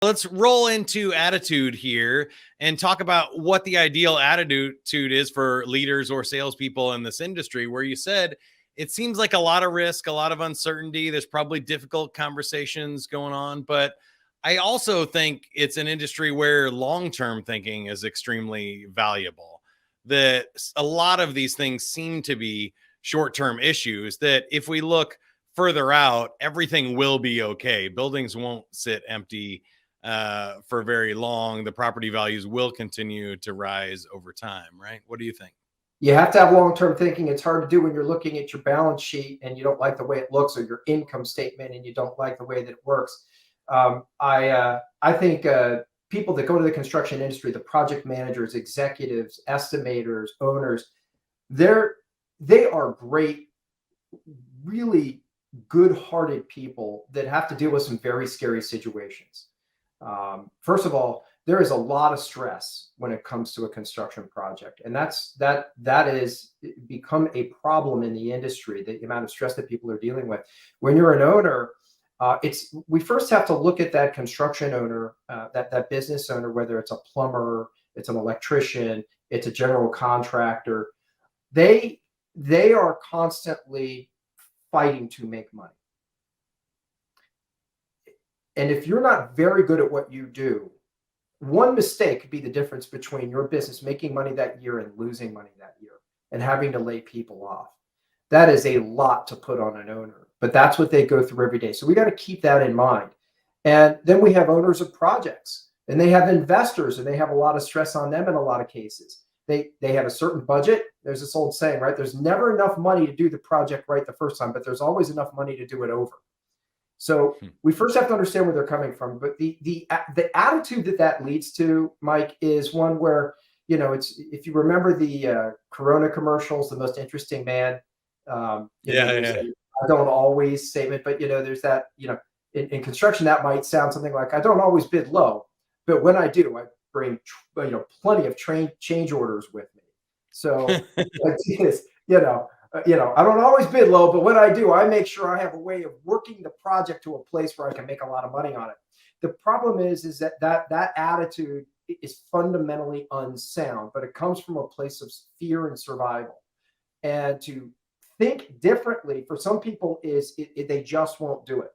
Let's roll into attitude here and talk about what the ideal attitude is for leaders or salespeople in this industry, where you said it seems like a lot of risk, a lot of uncertainty. There's probably difficult conversations going on, but I also think it's an industry where long-term thinking is extremely valuable. That a lot of these things seem to be short-term issues that if we look further out, everything will be okay. Buildings won't sit empty for very long. The property values will continue to rise over time, right? What do you think? You have to have long-term thinking. It's hard to do when you're looking at your balance sheet and you don't like the way it looks, or your income statement and you don't like the way that it works. I think people that go to the construction industry, the project managers, executives, estimators, owners, they are great, really good-hearted people that have to deal with some very scary situations. First of all, there is a lot of stress when it comes to a construction project, and that is become a problem in the industry. The amount of stress that people are dealing with. When you're an owner, we first have to look at that construction owner, that business owner, whether it's a plumber, it's an electrician, it's a general contractor. They are constantly fighting to make money. And if you're not very good at what you do, one mistake could be the difference between your business making money that year and losing money that year and having to lay people off. That is a lot to put on an owner, but that's what they go through every day. So we got to keep that in mind. And then we have owners of projects, and they have investors, and they have a lot of stress on them in a lot of cases. They have a certain budget. There's this old saying, right? There's never enough money to do the project right the first time, but there's always enough money to do it over. So we first have to understand where they're coming from. But the attitude that leads to, Mike, is one where, it's, if you remember the Corona commercials, the most interesting man. I don't always statement, but there's that, in construction that might sound something like, I don't always bid low, but when I do, I bring plenty of change orders with me. So I don't always bid low, but when I do, I make sure I have a way of working the project to a place where I can make a lot of money on it. The problem is that attitude is fundamentally unsound, but it comes from a place of fear and survival. And to think differently for some people is they just won't do it.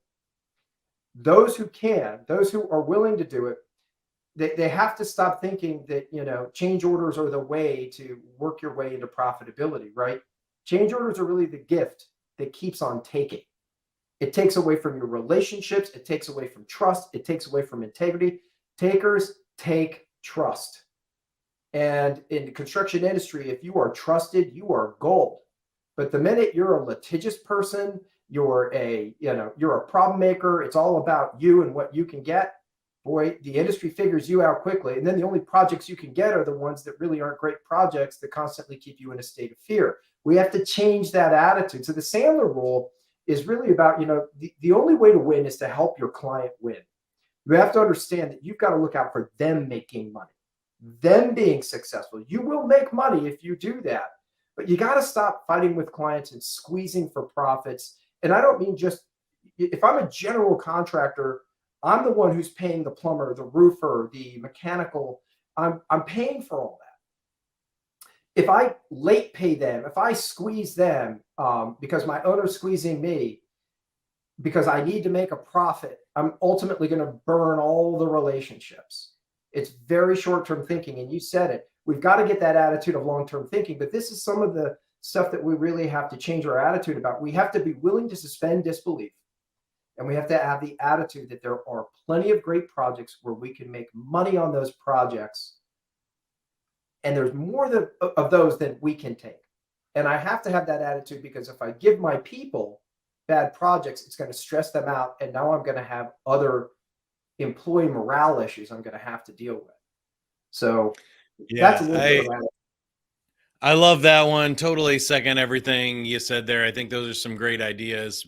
Those who can, those who are willing to do it, they have to stop thinking that change orders are the way to work your way into profitability, right? Change orders are really the gift that keeps on taking. It takes away from your relationships. It takes away from trust. It takes away from integrity. Takers take trust. And in the construction industry, if you are trusted, you are gold. But the minute you're a litigious person, you're a problem maker, it's all about you and what you can get, boy, the industry figures you out quickly. And then the only projects you can get are the ones that really aren't great projects that constantly keep you in a state of fear. We have to change that attitude. So the Sandler rule is really about, the only way to win is to help your client win. You have to understand that you've got to look out for them making money, them being successful. You will make money if you do that, but you got to stop fighting with clients and squeezing for profits. And I don't mean just, if I'm a general contractor, I'm the one who's paying the plumber, the roofer, the mechanical. I'm paying for all that. If I late pay them, if I squeeze them because my owner's squeezing me because I need to make a profit, I'm ultimately going to burn all the relationships. It's very short-term thinking, and you said it. We've got to get that attitude of long-term thinking, but this is some of the stuff that we really have to change our attitude about. We have to be willing to suspend disbelief. And we have to have the attitude that there are plenty of great projects where we can make money on those projects. And there's more of those than we can take. And I have to have that attitude because if I give my people bad projects, it's going to stress them out. And now I'm going to have other employee morale issues I'm going to have to deal with. So that's a little bit of that. I love that one. Totally second everything you said there. I think those are some great ideas.